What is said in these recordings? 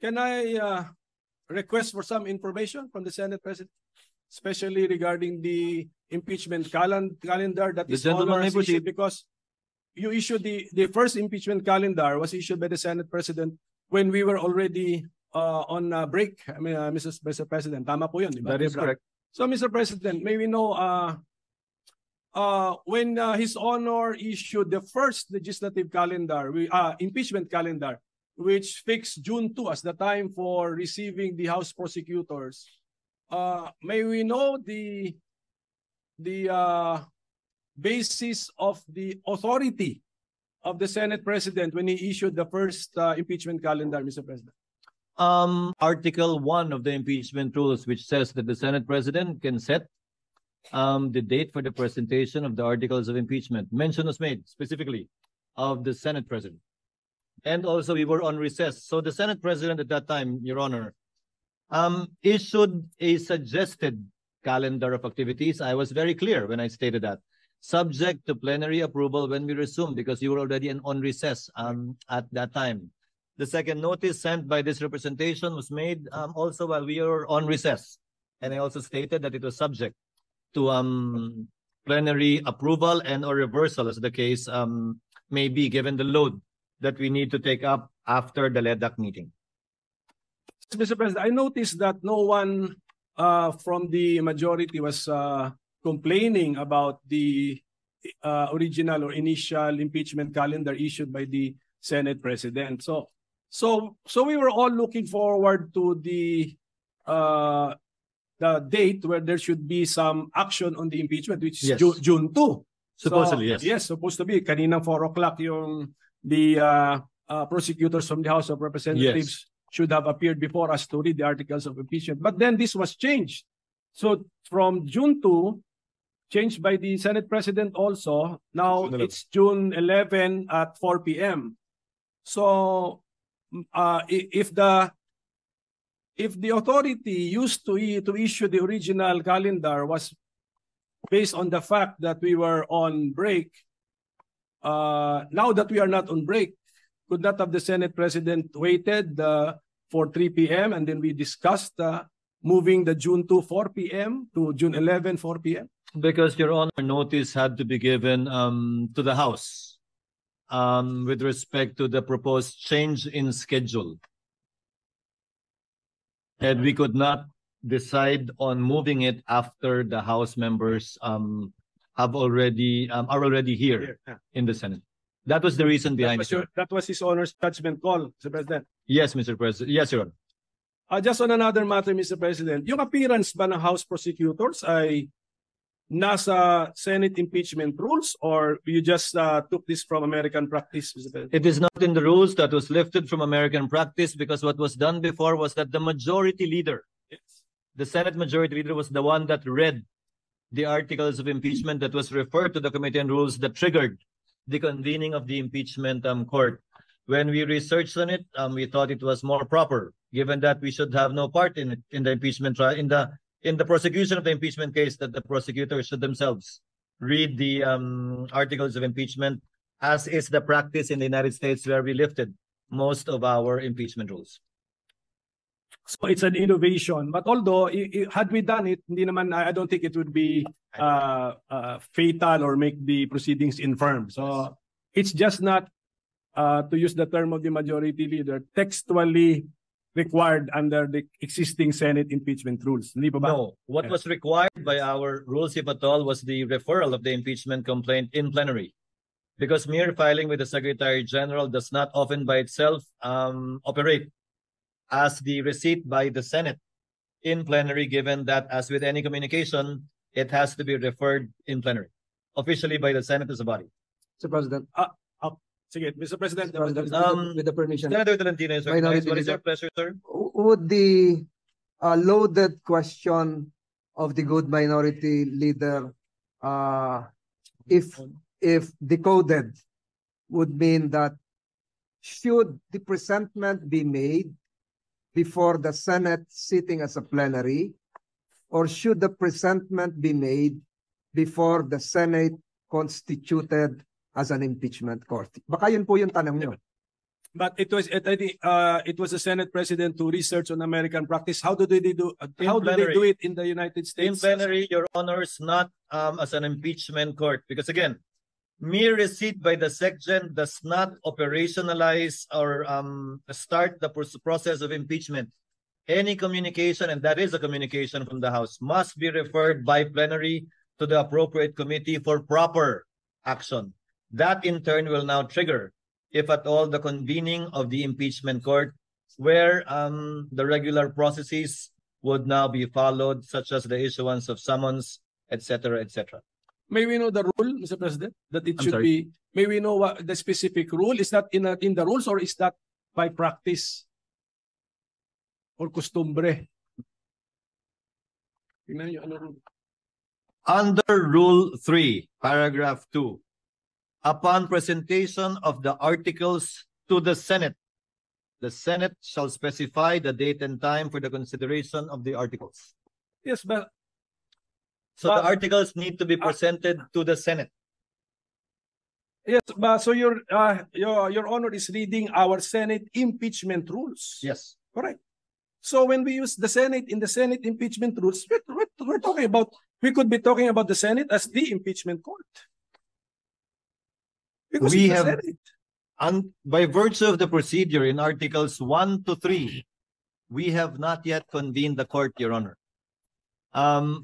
Can I request for some information from the Senate President, especially regarding the impeachment calendar that is issued, because you issued the first impeachment calendar was issued by the Senate President when we were already on break. I mean, Mr. President, tama po yun, di ba? That is correct. So, Mr. President, may we know when His Honor issued the first legislative calendar, impeachment calendar, which fixed June 2 as the time for receiving the House prosecutors, may we know the basis of the authority of the Senate President when he issued the first impeachment calendar, Mr. President? Article 1 of the impeachment rules, which says that the Senate President can set the date for the presentation of the articles of impeachment. Mention was made specifically of the Senate President. And also we were on recess. So the Senate President at that time, Your Honor, issued a suggested calendar of activities. I was very clear when I stated that. Subject to plenary approval when we resume, because you were already on recess at that time. The second notice sent by this representation was made also while we were on recess. And I also stated that it was subject to plenary approval and or reversal, as the case may be, given the load that we need to take up after the LEDAC meeting. Mr. President, I noticed that no one from the majority was complaining about the original or initial impeachment calendar issued by the Senate President. So we were all looking forward to the date where there should be some action on the impeachment, which is yes. June 2. Supposedly, yes. Yes, supposed to be. Kanina 4 o'clock yung the prosecutors from the House of Representatives should have appeared before us to read the articles of impeachment. But then this was changed. So from June 2, changed by the Senate President also, now it's June 11 at 4 p.m. So if the authority used to issue the original calendar was based on the fact that we were on break, now that we are not on break, could not have the Senate President waited for 3 p.m. and then we discussed moving the June 2 4 p.m. to June 11 4 p.m.? Because, Your Honor, notice had to be given to the House with respect to the proposed change in schedule. And we could not decide on moving it after the House members are already here in the Senate. That was the reason behind it. That was His Honor's judgment call, Mr. President. Yes, Mr. President. Yes, Your Honor. Just on another matter, Mr. President, yung appearance ba ng House prosecutors ay nasa Senate impeachment rules, or you just took this from American practice, Mr. President? It is not in the rules. That was lifted from American practice, because what was done before was that the majority leader, the Senate majority leader, was the one that read the articles of impeachment that was referred to the Committee on Rules that triggered the convening of the impeachment court. When we researched on it, we thought it was more proper, given that we should have no part in it, in the impeachment trial, in the prosecution of the impeachment case, that the prosecutors should themselves read the articles of impeachment, as is the practice in the United States, where we lifted most of our impeachment rules. So it's an innovation. But although, had we done it, hindi naman, I don't think it would be fatal or make the proceedings infirm. So it's just not, to use the term of the majority leader, textually required under the existing Senate impeachment rules. Hindi pa ba? No. What was required by our rules, if at all, was the referral of the impeachment complaint in plenary. Because mere filing with the Secretary General does not often by itself operate as the receipt by the Senate in plenary, given that, as with any communication, it has to be referred in plenary, officially by the Senate as a body. Mr. President. Sige, Mr. President. With the permission. Senator Tolentino, sir. What is your pleasure, sir? Would the loaded question of the good minority leader, if decoded, would mean that should the presentment be made before the Senate sitting as a plenary, or should the presentment be made before the Senate constituted as an impeachment court? Baka yun po yung tanong nyo. But it was it was a Senate President to research on American practice. How do they do? How do they do it in the United States? In plenary, Your Honors, not as an impeachment court, because again, mere receipt by the SecGen does not operationalize or start the process of impeachment. Any communication, and that is a communication from the House, must be referred by plenary to the appropriate committee for proper action. That in turn will now trigger, if at all, the convening of the impeachment court, where the regular processes would now be followed, such as the issuance of summons, etc., etc. May we know the rule, Mr. President, that it I'm should sorry? be? May we know what the specific rule is? That in the rules, or is that by practice or costumbre? Tingnan niyo, ano rule? Under Rule 3, Paragraph 2, upon presentation of the articles to the Senate shall specify the date and time for the consideration of the articles. Yes, but So the articles need to be presented to the Senate. yes, but so your Honor is reading our Senate impeachment rules. Yes. Correct. So when we use the Senate in the Senate impeachment rules, we're talking about, we could be talking about the Senate as the impeachment court. Because We it's the have- Senate. And by virtue of the procedure in Articles 1 to 3, we have not yet convened the court, Your Honor.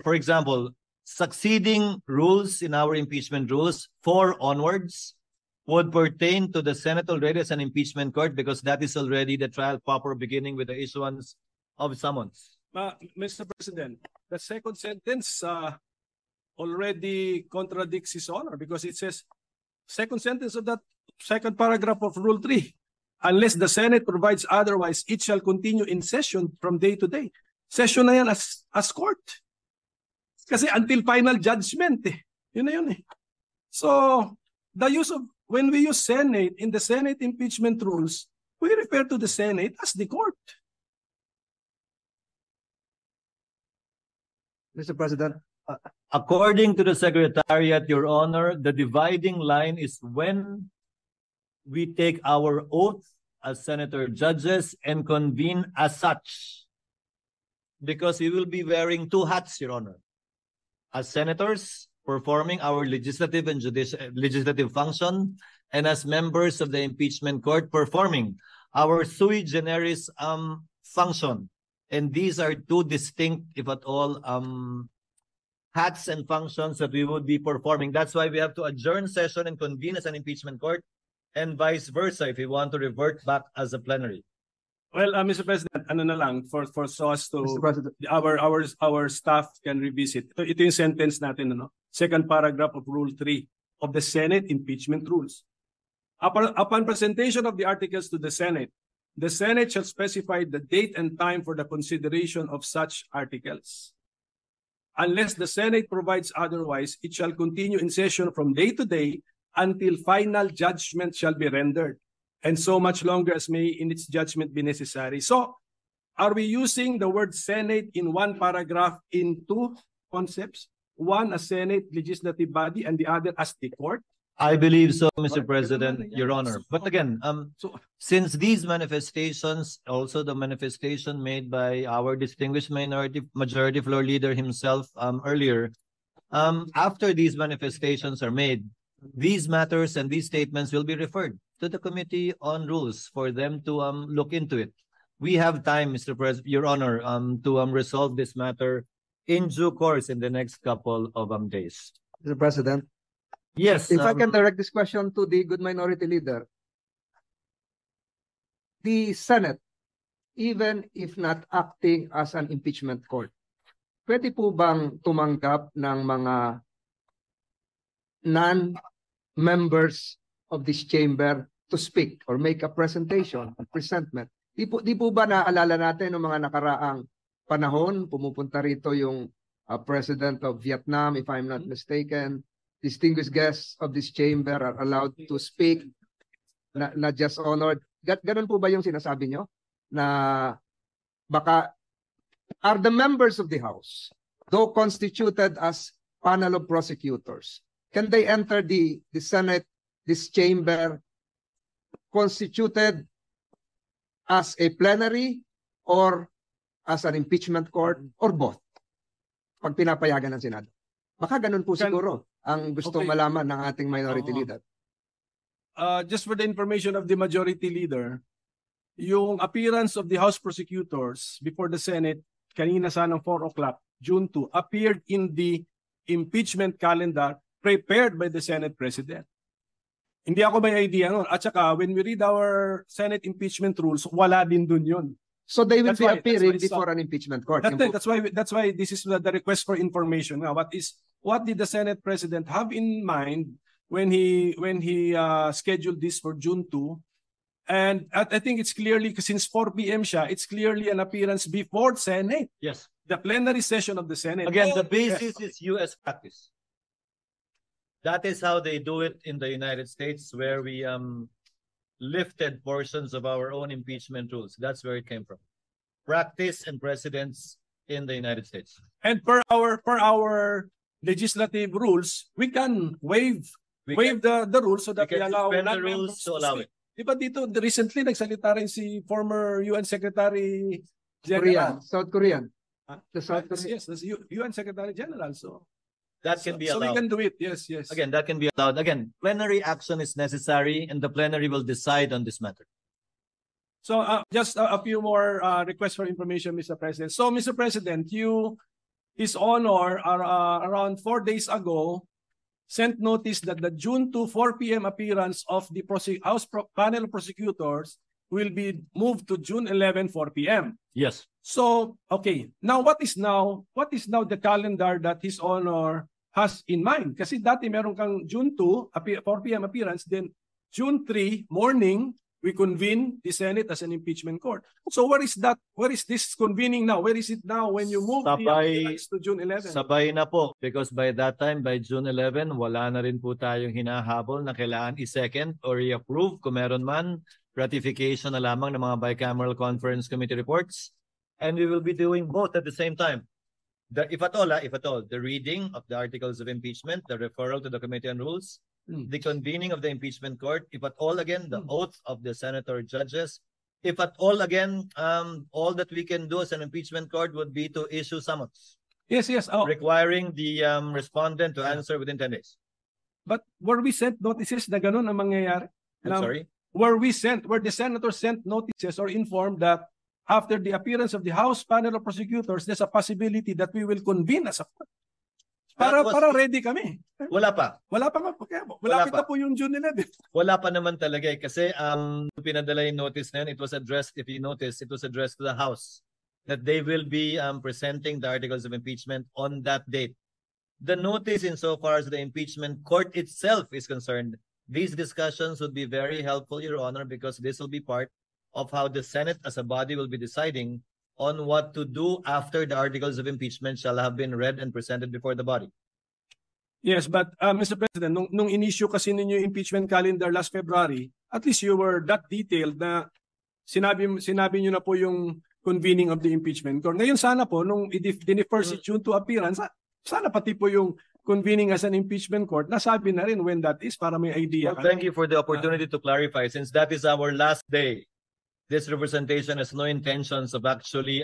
For example, succeeding rules in our impeachment rules, 4 onwards, would pertain to the Senate already as an impeachment court, because that is already the trial proper, beginning with the issuance of summons. Mr. President, the second sentence already contradicts His Honor, because it says, second sentence of that second paragraph of Rule 3, unless the Senate provides otherwise, it shall continue in session from day to day. Session na yan as court. Kasi until final judgment eh. Yun na yun eh. So, the use of, when we use Senate in the Senate impeachment rules, we refer to the Senate as the court. Mr. President, According to the Secretariat, Your Honor, the dividing line is when we take our oath as senator judges and convene as such. Because we will be wearing 2 hats, Your Honor. As senators, performing our legislative and legislative function, and as members of the impeachment court, performing our sui generis function. And these are 2 distinct, if at all, hats and functions that we would be performing. That's why we have to adjourn session and convene as an impeachment court, and vice versa if we want to revert back as a plenary. Well, Mr. President, ano na lang, for so as to Mr. President, our staff can revisit. Ito yung sentence natin, ano? Second paragraph of Rule 3 of the Senate impeachment rules. Upon presentation of the articles to the Senate shall specify the date and time for the consideration of such articles. Unless the Senate provides otherwise, it shall continue in session from day to day until final judgment shall be rendered, and so much longer as may in its judgment be necessary. So, are we using the word Senate in one paragraph in 2 concepts? One as Senate legislative body and the other as the court? I believe so, Mr. President, Your Honor. But again, since these manifestations, also the manifestation made by our distinguished majority floor leader himself earlier, after these manifestations are made, these matters and these statements will be referred to the Committee on Rules for them to look into it. We have time, Mr. President, Your Honor, to resolve this matter in due course in the next couple of days. Mr. President, Yes. if I can direct this question to the good minority leader. The Senate, even if not acting as an impeachment court, pwede po bang tumanggap ng mga non-members of this chamber to speak or make a presentation, a presentment? Di po ba naaalala natin ng mga nakaraang panahon, pumupunta rito yung President of Vietnam, if I'm not mistaken, distinguished guests of this chamber are allowed to speak, not just honored. Ganun po ba yung sinasabi nyo? Na baka are the members of the House, though constituted as panel of prosecutors, can they enter the Senate, this chamber, constituted as a plenary or as an impeachment court or both? Pag pinapayagan ng Senado. Baka ganun po siguro ang gustong malaman ng ating minority leader. Just for the information of the majority leader, yung appearance of the House prosecutors before the Senate kanina sanang 4 o'clock, June 2, appeared in the impeachment calendar prepared by the Senate President. Hindi ako may idea nun. At saka, when we read our Senate impeachment rules, wala din dun yun. So they will be appearing before an impeachment court. That's why this is the request for information. Now, what did the Senate President have in mind when he scheduled this for June 2? And I think it's clearly, since 4 p.m. siya, it's clearly an appearance before Senate. Yes. The plenary session of the Senate. Again, the basis is U.S. practice. That is how they do it in the United States, where we lifted portions of our own impeachment rules. That's where it came from. Practice and precedents in the United States. And per our legislative rules, we can waive the rules so that we allow the rules to allow it. Diba dito, recently nagsalita rin si former UN Secretary General. South Korean. Yes, that's UN Secretary General. So that can be allowed. So we can do it. Yes. Again, that can be allowed. Again, plenary action is necessary, and the plenary will decide on this matter. So just a few more requests for information, Mr. President. So, Mr. President, His Honor, around 4 days ago, sent notice that the June 2, 4 p.m. appearance of the House panel of prosecutors will be moved to June 11, 4 p.m. Yes. So, okay. Now, what is now the calendar that His Honor has in mind? Kasi dati meron kang June 2, 4 p.m. appearance, then June 3, morning, we convene the Senate as an impeachment court. So where is that? Where is this convening now? Where is it now when you move the appearance to June 11? Sabay na po. Because by that time, by June 11, wala na rin po tayong hinahabol na kailangan i-second or i-approve kung meron man ratification na lamang ng mga bicameral conference committee reports. And we will be doing both at the same time. If at all, the reading of the articles of impeachment, the referral to the Committee on Rules, the convening of the impeachment court, if at all again, the oath of the senator judges, if at all again, all that we can do as an impeachment court would be to issue summons. Yes. Requiring the respondent to answer within 10 days. But were we sent notices na ganun ang mangyayari? I'm sorry? Were the senators sent notices or informed that after the appearance of the House panel of prosecutors, there's a possibility that we will convene as a court? Para ready kami. Wala pa. Wala pa nga. Malapit na po yung June 11. Wala pa naman talaga eh. Kasi pinadala yung notice na yun, it was addressed to the House that they will be presenting the articles of impeachment on that date. The notice insofar as the impeachment court itself is concerned, these discussions would be very helpful, Your Honor, because this will be part of how the Senate as a body will be deciding on what to do after the articles of impeachment shall have been read and presented before the body. Yes, but Mr. President, nung in-issue kasi ninyo yung impeachment calendar last February, at least you were that detailed na sinabi nyo na po yung convening of the impeachment court. Ngayon sana po, nung i-defer si June to appearance, sana pati po yung convening as an impeachment court, nasabi na rin when that is para may idea. Well, thank you for the opportunity to clarify. Since that is our last day, this representation has no intentions of actually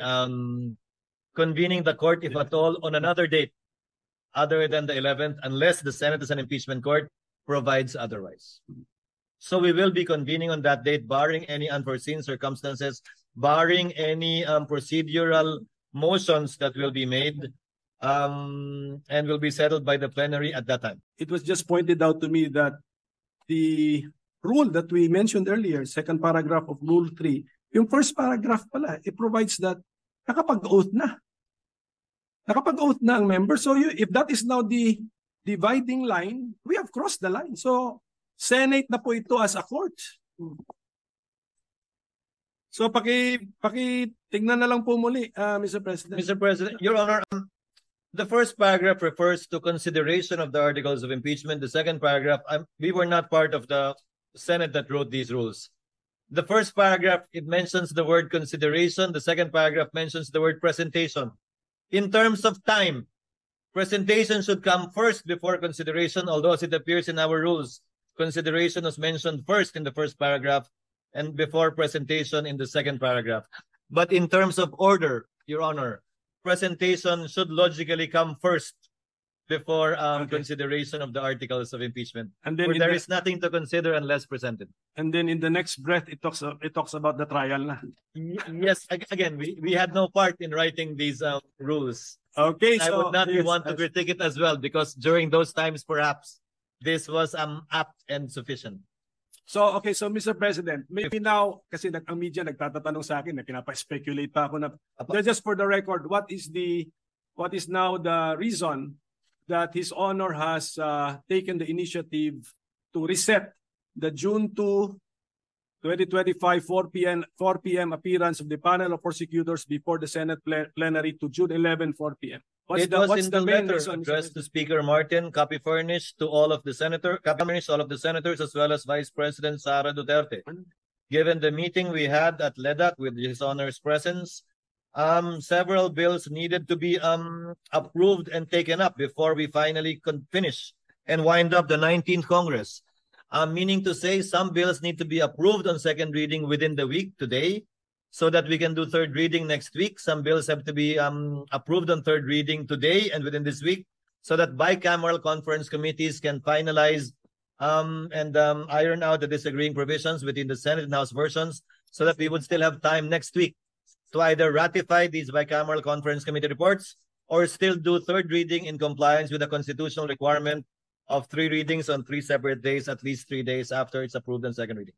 convening the court, if at all, on another date other than the 11th, unless the Senate as an impeachment court provides otherwise. So we will be convening on that date, barring any unforeseen circumstances, barring any procedural motions that will be made, and will be settled by the plenary at that time. It was just pointed out to me that the rule that we mentioned earlier, second paragraph of Rule 3, yung first paragraph pala, it provides that nakapag-oath na. Nakapag-oath na ang member. So if that is now the dividing line, we have crossed the line. So Senate na po ito as a court. So tignan na lang po muli, Mr. President. Mr. President, Your Honor, the first paragraph refers to consideration of the articles of impeachment. The second paragraph, we were not part of the Senate that wrote these rules. The first paragraph, it mentions the word consideration. The second paragraph mentions the word presentation. In terms of time, presentation should come first before consideration, although as it appears in our rules, consideration was mentioned first in the first paragraph. and before presentation in the second paragraph. But in terms of order, Your Honor, presentation should logically come first before consideration of the articles of impeachment. And then there is nothing to consider unless presented. And then in the next breath, it talks about the trial na. Yes, again, we had no part in writing these rules. Okay, I would not want to critique it as well because during those times, perhaps this was apt and sufficient. So, okay, so Mr. President, maybe now, kasi ang media nagtatatanong sa akin, na pinapa-speculate pa ako na, just for the record, what is now the reason that His Honor has taken the initiative to reset the June 2, 2025, 4 p.m. appearance of the panel of prosecutors before the Senate plenary to June 11, 4 p.m. What's the main letter reason addressed to Speaker Martin, copy furnished to all of the senators as well as Vice President Sara Duterte. Given the meeting we had at LEDAC with His Honor's presence, several bills needed to be approved and taken up before we finally finish and wind up the 19th Congress. Meaning to say some bills need to be approved on second reading within the week today so that we can do third reading next week. Some bills have to be approved on third reading today and within this week so that bicameral conference committees can finalize and iron out the disagreeing provisions within the Senate and House versions so that we would still have time next week to either ratify these bicameral conference committee reports or still do third reading in compliance with the constitutional requirement of 3 readings on 3 separate days, at least 3 days after it's approved on second reading.